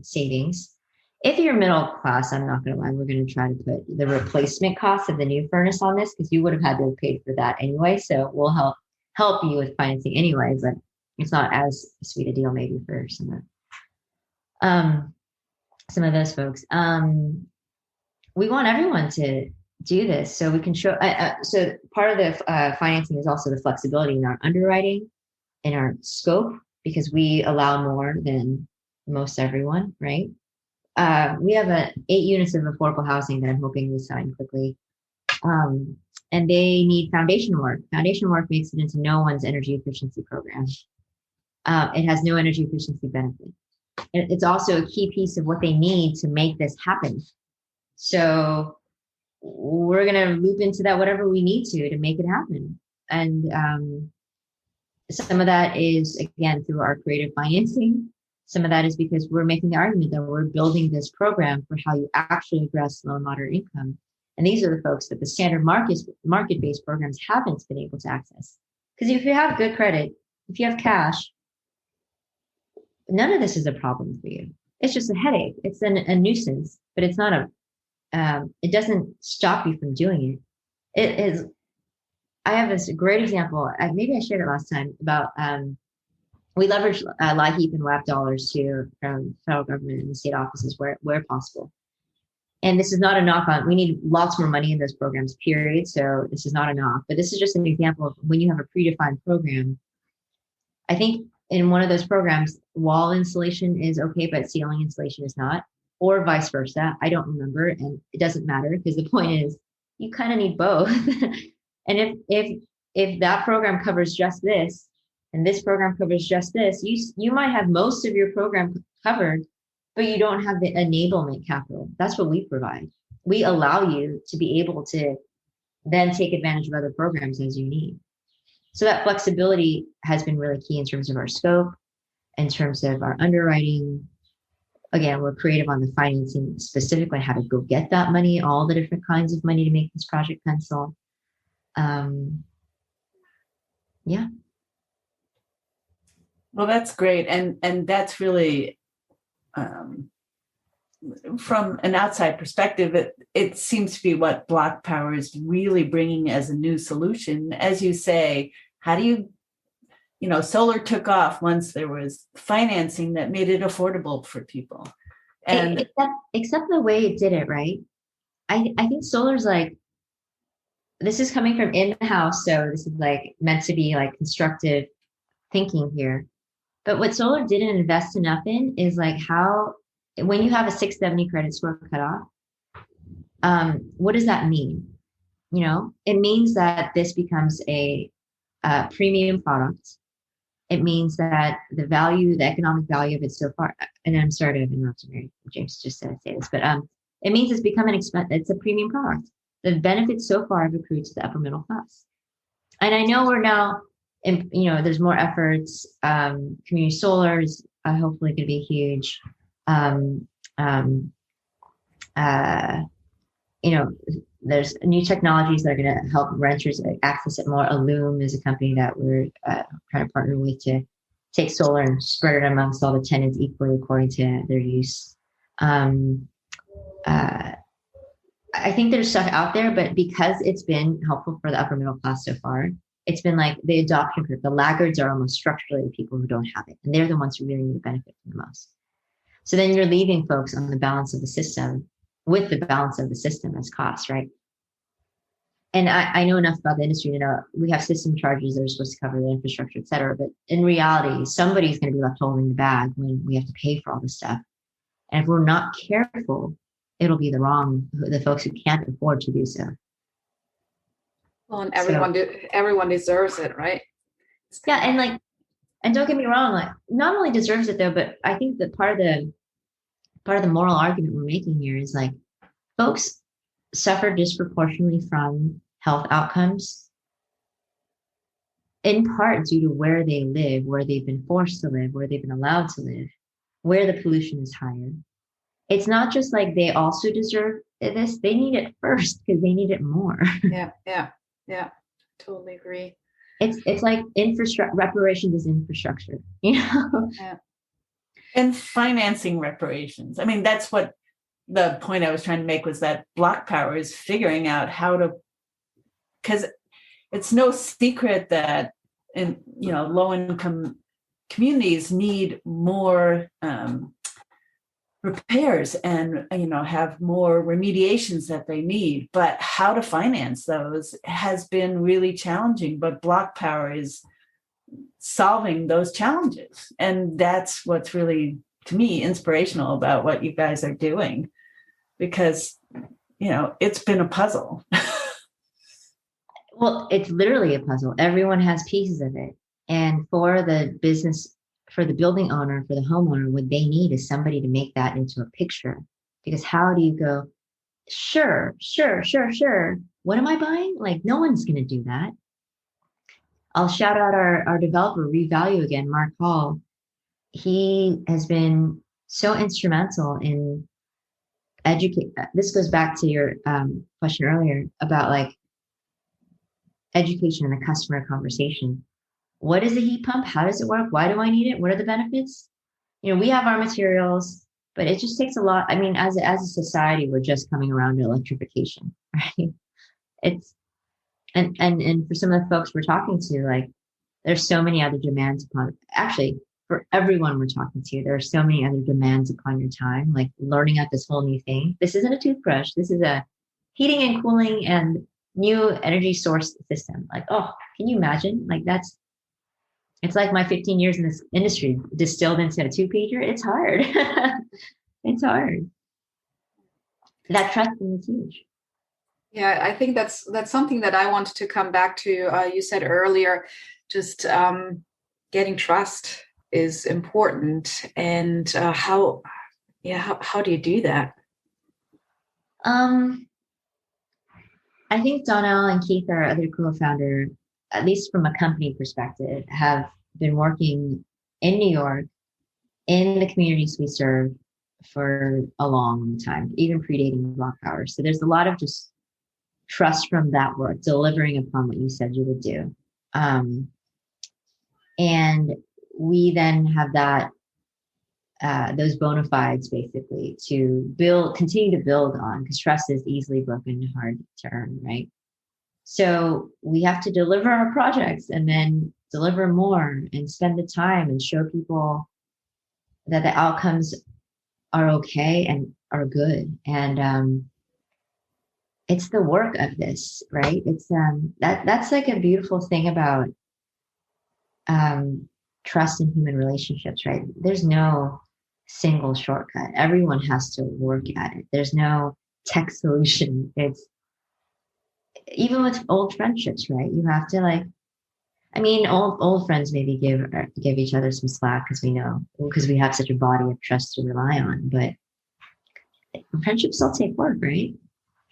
savings. If you're middle class, I'm not going to lie, we're going to try to put the replacement cost of the new furnace on this, because you would have had to have paid for that anyway. So we'll help you with financing anyway, but it's not as sweet a deal maybe for some of those folks. We want everyone to do this so we can show. So part of the financing is also the flexibility in our underwriting, in our scope, because we allow more than most everyone, right? We have 8 units of affordable housing that I'm hoping we sign quickly. And they need foundation work. Foundation work makes it into no one's energy efficiency program. It has no energy efficiency benefit. It's also a key piece of what they need to make this happen. So we're going to loop into that whatever we need to make it happen. And some of that is, again, through our creative financing. Some of that is because we're making the argument that we're building this program for how you actually address low and moderate income. And these are the folks that the standard market-based programs haven't been able to access. Because if you have good credit, if you have cash, none of this is a problem for you. It's just a headache. It's a nuisance, but it's not it doesn't stop you from doing it. It is. I have this great example. Maybe I shared it last time about we leverage LIHEAP and WAP dollars from federal government and the state offices where possible. And this is not a knock on. We need lots more money in those programs, period. So this is not a knock, but this is just an example of when you have a predefined program. I think in one of those programs, wall insulation is okay, but ceiling insulation is not, or vice versa. I don't remember, and it doesn't matter, because the point is you kind of need both. And if that program covers just this, and this program covers just this, you might have most of your program covered, but you don't have the enablement capital. That's what we provide. We allow you to be able to then take advantage of other programs as you need. So that flexibility has been really key in terms of our scope, in terms of our underwriting. Again, we're creative on the financing, specifically how to go get that money, all the different kinds of money to make this project pencil. Yeah. Well, that's great. And that's really, from an outside perspective, it seems to be what Blocpower is really bringing as a new solution. As you say, how do you, solar took off once there was financing that made it affordable for people. And except the way it did it, right? I think solar's like, this is coming from in-house, so this is like meant to be like constructive thinking here. But what solar didn't invest enough in is like how, when you have a 670 credit score cutoff, what does that mean? It means that this becomes a premium product. It means that the economic value of it so far, and I'm sorry to interrupt you, James just said say this, but it means it's become it's a premium product. The benefits so far have accrued to the upper middle class. And I know we're now and there's more efforts. Community solar is hopefully going to be huge. There's new technologies that are going to help renters access it more. Loom is a company that we're trying to partner with to take solar and spread it amongst all the tenants equally according to their use. I think there's stuff out there, but because it's been helpful for the upper middle class so far, it's been like the adoption curve. The laggards are almost structurally the people who don't have it, and they're the ones who really need to benefit from the most. So then you're leaving folks on the balance of the system with the balance of the system as cost, right? And I know enough about the industry to know we have system charges that are supposed to cover the infrastructure, et cetera. But in reality, somebody's going to be left holding the bag when we have to pay for all this stuff. And if we're not careful, it'll be the folks who can't afford to do so. Well, and everyone deserves it, right? Yeah, and don't get me wrong, like not only deserves it though, but I think that part of the moral argument we're making here is like folks suffer disproportionately from health outcomes in part due to where they live, where they've been forced to live, where they've been allowed to live, where the pollution is higher. It's not just like they also deserve this, they need it first because they need it more. Yeah, totally agree. It's like reparations is infrastructure, Yeah. And financing reparations. I mean, that's what the point I was trying to make was that Blocpower is figuring out how to, because it's no secret that low-income communities need more repairs and have more remediations that they need, but how to finance those has been really challenging. But Blocpower is solving those challenges, and that's what's really, to me, inspirational about what you guys are doing, because it's been a puzzle. Well, it's literally a puzzle. Everyone has pieces of it, and for the business, for the building owner, for the homeowner, what they need is somebody to make that into a picture. Because how do you go, sure, what am I buying? Like, no one's going to do that. I'll shout out our developer, Revalue again, Mark Hall. He has been so instrumental in educate. This goes back to your question earlier about like education and the customer conversation. What is a heat pump? How does it work? Why do I need it? What are the benefits? We have our materials, but it just takes a lot. I mean, as a society, we're just coming around to electrification, right? And for some of the folks we're talking to, like, there's so many other demands upon, actually, for everyone we're talking to, there are so many other demands upon your time, like learning out this whole new thing. This isn't a toothbrush. This is a heating and cooling and new energy source system. Like, oh, can you imagine? Like, it's like my 15 years in this industry distilled into a 2-pager. It's hard. It's hard. That trust is huge. Yeah, I think that's something that I wanted to come back to. You said earlier, just getting trust is important, and how do you do that? I think Donnell and Keith, our other co-founder, at least from a company perspective, have been working in New York in the communities we serve for a long time, even predating Blocpower. So there's a lot of just trust from that work, delivering upon what you said you would do. And we then have that, those bona fides basically to continue to build on, because trust is easily broken and hard to earn, right? So we have to deliver our projects and then deliver more and spend the time and show people that the outcomes are okay and are good. And it's the work of this, right? It's that's like a beautiful thing about trust in human relationships, right? There's no single shortcut. Everyone has to work at it. There's no tech solution. It's even with old friendships, right? You have to old friends maybe give each other some slack because we have such a body of trust to rely on. But friendships still take work, right?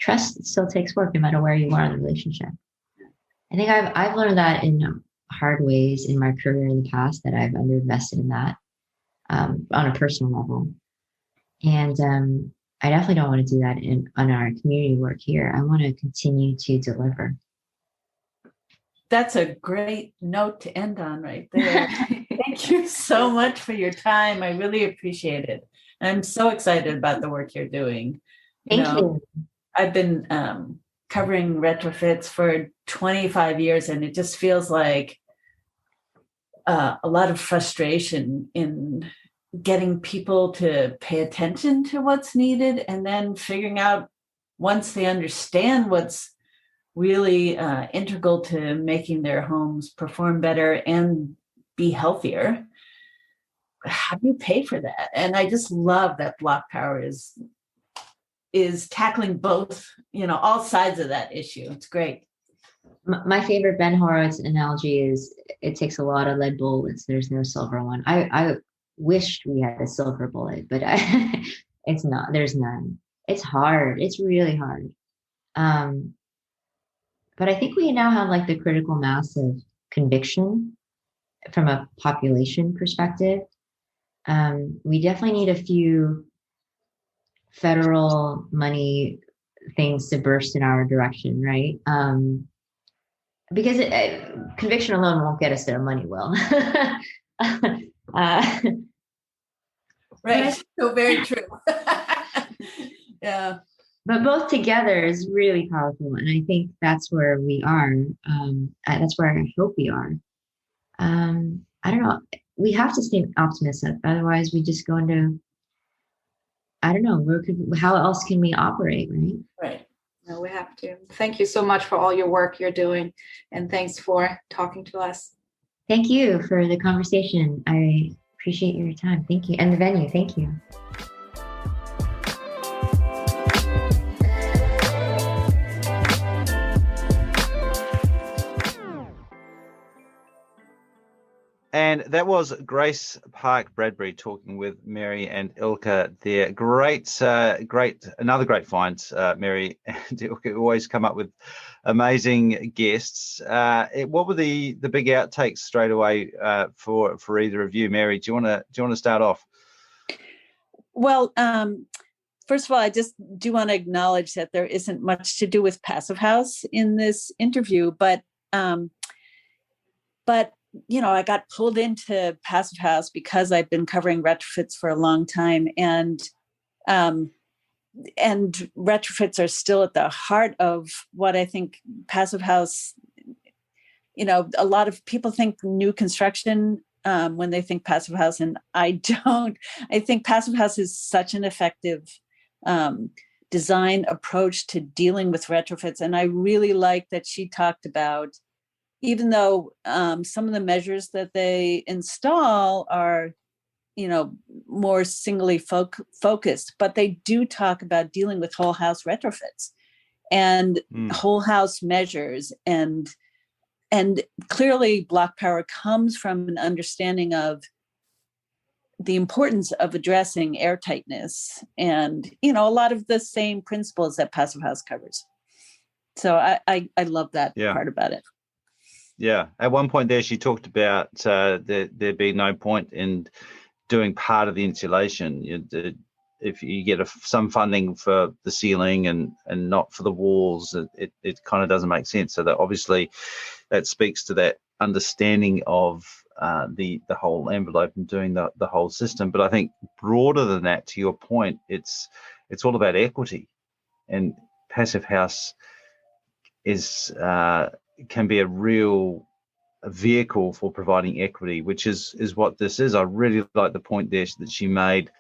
Trust still takes work no matter where you are in the relationship. I think I've learned that in hard ways in my career in the past that I've underinvested in that on a personal level. And I definitely don't want to do that on our community work here. I want to continue to deliver. That's a great note to end on right there. Thank you so much for your time. I really appreciate it. I'm so excited about the work you're doing. Thank you. I've been covering retrofits for 25 years, and it just feels like a lot of frustration in getting people to pay attention to what's needed, and then figuring out, once they understand what's really integral to making their homes perform better and be healthier, how do you pay for that? And I just love that Blocpower is tackling both, all sides of that issue. It's great. My favorite Ben Horowitz analogy is it takes a lot of lead bullets. There's no silver one. I wished we had a silver bullet, but it's not. There's none. It's hard. It's really hard. But I think we now have like the critical mass of conviction from a population perspective. We definitely need a few federal money things to burst in our direction, right? Because conviction alone won't get us there. Money will. Right. So very true. Yeah. But both together is really powerful. And I think that's where we are. That's where I hope we are. I don't know. We have to stay optimistic. Otherwise, we just go into, I don't know, how else can we operate, right? Right. No, we have to. Thank you so much for all your work you're doing. And thanks for talking to us. Thank you for the conversation. I appreciate your time. Thank you. And the venue. Thank you. And that was Grace Park-Bradbury talking with Mary and Ilka there. Another great find, Mary and Ilka always come up with amazing guests. What were the big outtakes straight away for either of you? Mary, do you want to start off? Well, first of all, I just do want to acknowledge that there isn't much to do with Passive House in this interview, but I got pulled into Passive House because I've been covering retrofits for a long time, and retrofits are still at the heart of what I think Passive House. A lot of people think new construction when they think Passive House, and I don't. I think Passive House is such an effective design approach to dealing with retrofits, and I really like that she talked about, even though some of the measures that they install are, more singly focused, but they do talk about dealing with whole house retrofits and whole house measures. And clearly Blocpower comes from an understanding of the importance of addressing airtightness and, a lot of the same principles that Passive House covers. So I love that part about it. Yeah. At one point there, she talked about there being no point in doing part of the insulation. If you get some funding for the ceiling and not for the walls, it kind of doesn't make sense. So that obviously that speaks to that understanding of the whole envelope and doing the whole system. But I think broader than that, to your point, it's all about equity, and Passive House can be a real vehicle for providing equity, which is what this is. I really like the point there that she made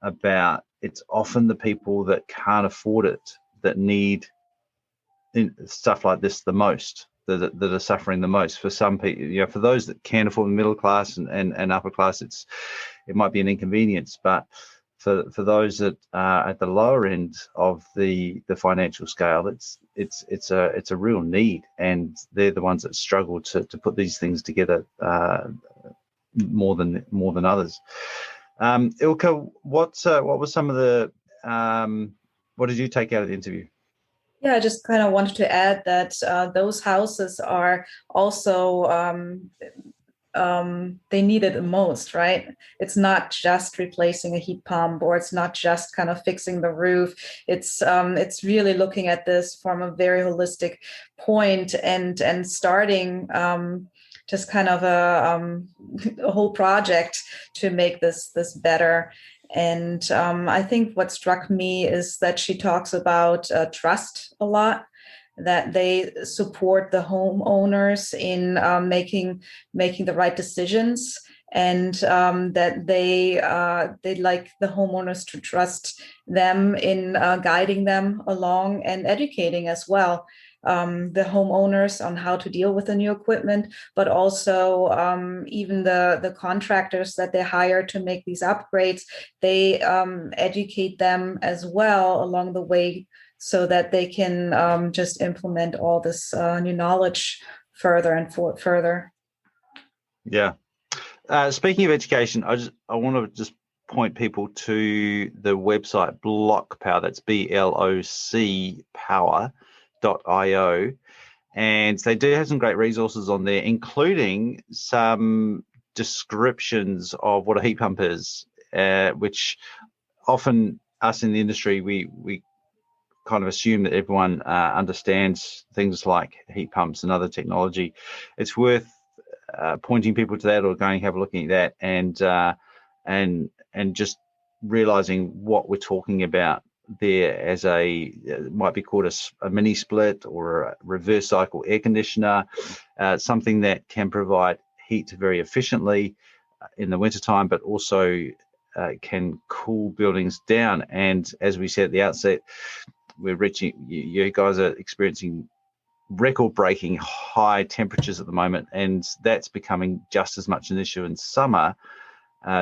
about it's often the people that can't afford it that need stuff like this the most, that are suffering the most. For some people, for those that can afford the middle class and upper class, it might be an inconvenience, but for those that are at the lower end of the financial scale, it's a real need, and they're the ones that struggle to put these things together more than others. Ilka, what was some of the what did you take out of the interview? Yeah, I just kind of wanted to add that those houses are also they need it the most, right? It's not just replacing a heat pump, or it's not just kind of fixing the roof. It's really looking at this from a very holistic point, and starting just kind of a whole project to make this better. And I think what struck me is that she talks about trust a lot, that they support the homeowners in making the right decisions, and that they like the homeowners to trust them in guiding them along and educating as well. The homeowners on how to deal with the new equipment, but also even the contractors that they hire to make these upgrades, they educate them as well along the way, so that they can just implement all this new knowledge further and further. Yeah. Speaking of education, I want to just point people to the website Blocpower. That's BLOC power.io. And they do have some great resources on there, including some descriptions of what a heat pump is, which often us in the industry, we kind of assume that everyone understands things like heat pumps and other technology. It's worth pointing people to that, or going and have a look at that, and just realizing what we're talking about there as it might be called a mini split or a reverse cycle air conditioner, something that can provide heat very efficiently in the wintertime, but also can cool buildings down. And as we said at the outset, you guys are experiencing record-breaking high temperatures at the moment, and that's becoming just as much an issue in summer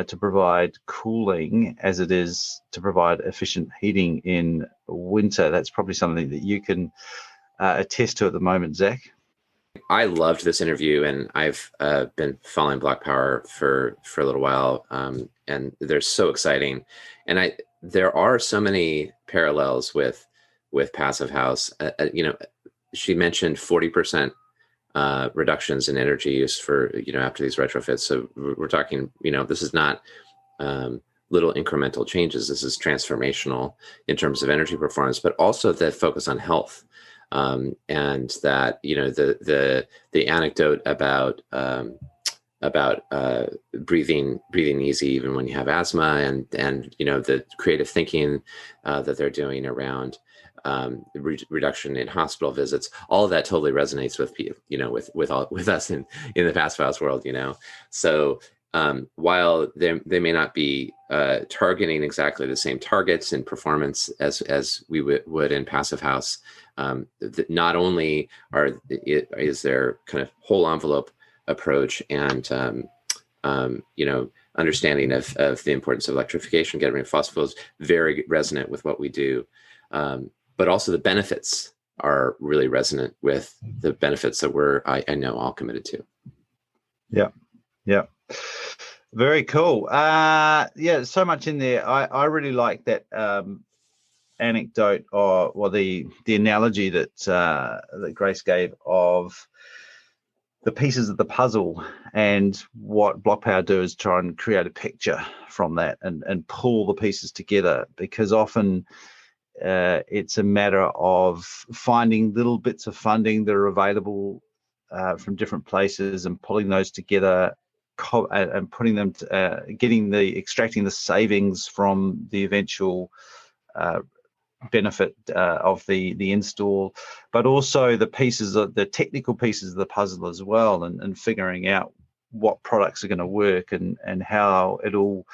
to provide cooling as it is to provide efficient heating in winter. That's probably something that you can attest to at the moment, Zach. I loved this interview, and I've been following Blocpower for a little while, and they're so exciting. And there are so many parallels with Passive House. She mentioned 40% reductions in energy use for after these retrofits. So we're talking, this is not little incremental changes. This is transformational in terms of energy performance, but also the focus on health. And that the anecdote about breathing easy even when you have asthma, and the creative thinking that they're doing around reduction in hospital visits, all of that totally resonates with people, with us in the Passive House world. So while they may not be targeting exactly the same targets and performance as we would in Passive House, not only is there kind of whole envelope approach and understanding of the importance of electrification, getting rid of fossil fuels, very resonant with what we do, but also the benefits are really resonant with the benefits that I know all committed to. Yeah. Very cool. So much in there. I really like that anecdote, or the analogy that Grace gave of the pieces of the puzzle, and what Blocpower do is try and create a picture from that and pull the pieces together, because often it's a matter of finding little bits of funding that are available from different places and pulling those together and putting them extracting the savings from the eventual benefit of the install, but also the technical pieces of the puzzle as well, and figuring out what products are going to work and how it all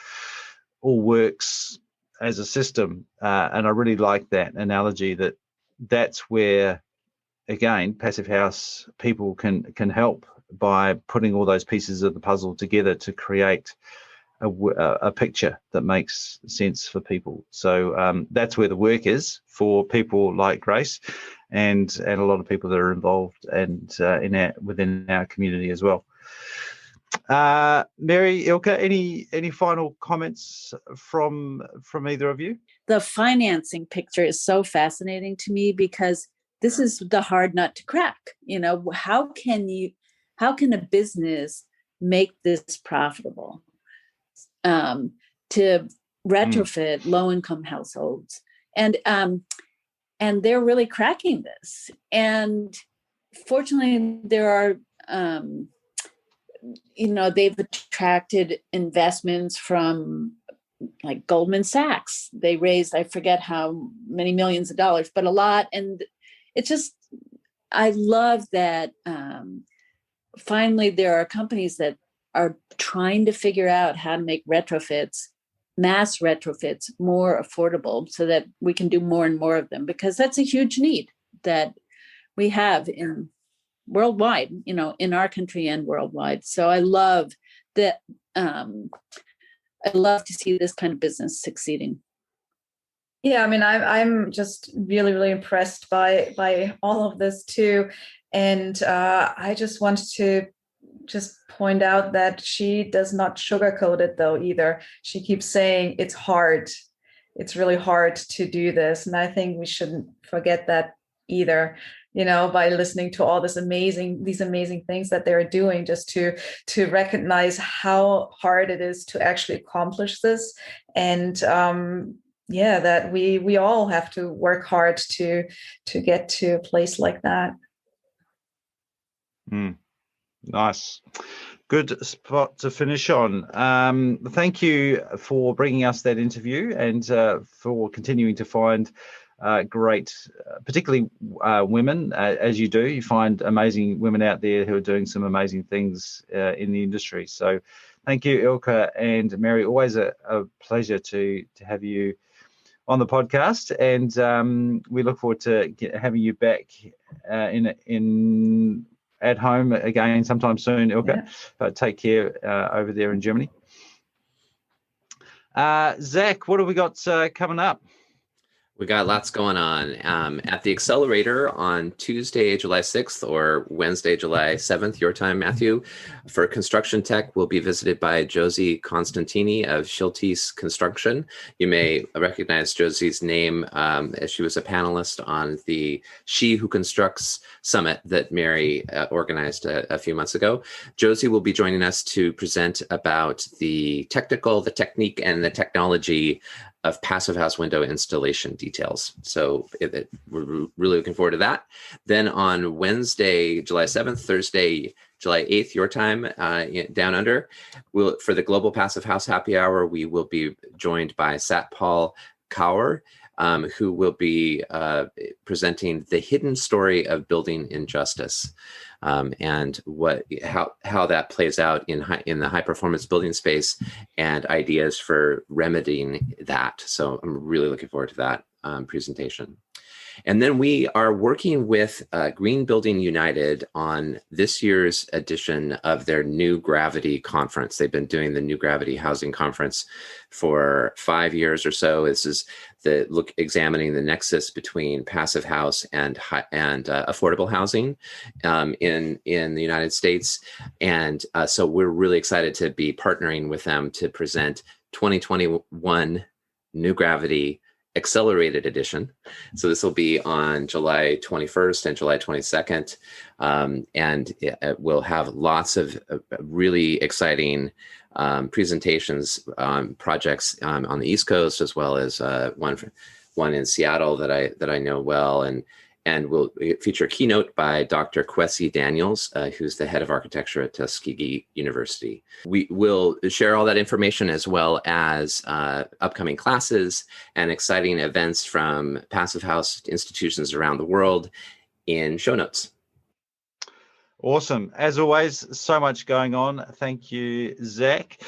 works as a system. And I really like that analogy, that's where, again, Passive House people can help by putting all those pieces of the puzzle together to create a picture that makes sense for people. So that's where the work is for people like Grace and a lot of people that are involved and within our community as well. Mary, Ilka, any final comments from either of you? The financing picture is so fascinating to me, because this is the hard nut to crack. How can a business make this profitable to retrofit low-income households? And they're really cracking this. And fortunately, there are, they've attracted investments from like Goldman Sachs. They raised, I forget how many millions of dollars, but a lot. And it's just, I love that finally there are companies that are trying to figure out how to make mass retrofits, more affordable so that we can do more and more of them, because that's a huge need that we have worldwide, in our country and worldwide. So I love that. I love to see this kind of business succeeding. Yeah, I mean, I'm just really, really impressed by all of this too. And I just want to just point out that she does not sugarcoat it though either. She keeps saying it's hard. It's really hard to do this. And I think we shouldn't forget that either, by listening to all these amazing things that they're doing, just to recognize how hard it is to actually accomplish this. And that we all have to work hard to get to a place like that. Nice. Good spot to finish on. Thank you for bringing us that interview and for continuing to find great, particularly women, as you do. You find amazing women out there who are doing some amazing things in the industry. So thank you, Ilka and Mary. Always a pleasure to have you on the podcast, and we look forward to having you back in at home again sometime soon, Ilka. Yeah. But take care over there in Germany. Zach, what have we got coming up? We got lots going on. At the Accelerator on Tuesday, July 6th or Wednesday, July 7th, your time, Matthew, for Construction Tech, we'll be visited by Josie Constantini of Schiltes Construction. You may recognize Josie's name as she was a panelist on the She Who Constructs Summit that Mary organized a few months ago. Josie will be joining us to present about the technique, and the technology of passive house window installation details. So we're really looking forward to that. Then on Wednesday, July 7th, Thursday, July 8th, your time, down under, for the Global Passive House Happy Hour, we will be joined by Satpal Kaur, who will be presenting the hidden story of building injustice, and how that plays out in the high performance building space, and ideas for remedying that. So I'm really looking forward to that presentation. And then we are working with Green Building United on this year's edition of their New Gravity Conference. They've been doing the New Gravity Housing Conference for 5 years or so. This is examining the nexus between passive house and affordable housing in the United States. And so we're really excited to be partnering with them to present 2021 New Gravity Accelerated Edition. So this will be on July 21st and July 22nd. And we'll have lots of really exciting presentations on projects on the East Coast, as well as one in Seattle that I know well, and will feature a keynote by Dr. Kwesi Daniels, who's the head of architecture at Tuskegee University. We will share all that information, as well as upcoming classes and exciting events from passive house institutions around the world in show notes. Awesome. As always, so much going on. Thank you, Zach.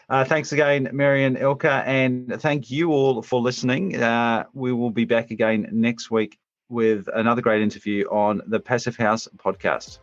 Thanks again, Mary and Ilka, and thank you all for listening. We will be back again next week with another great interview on the Passive House podcast.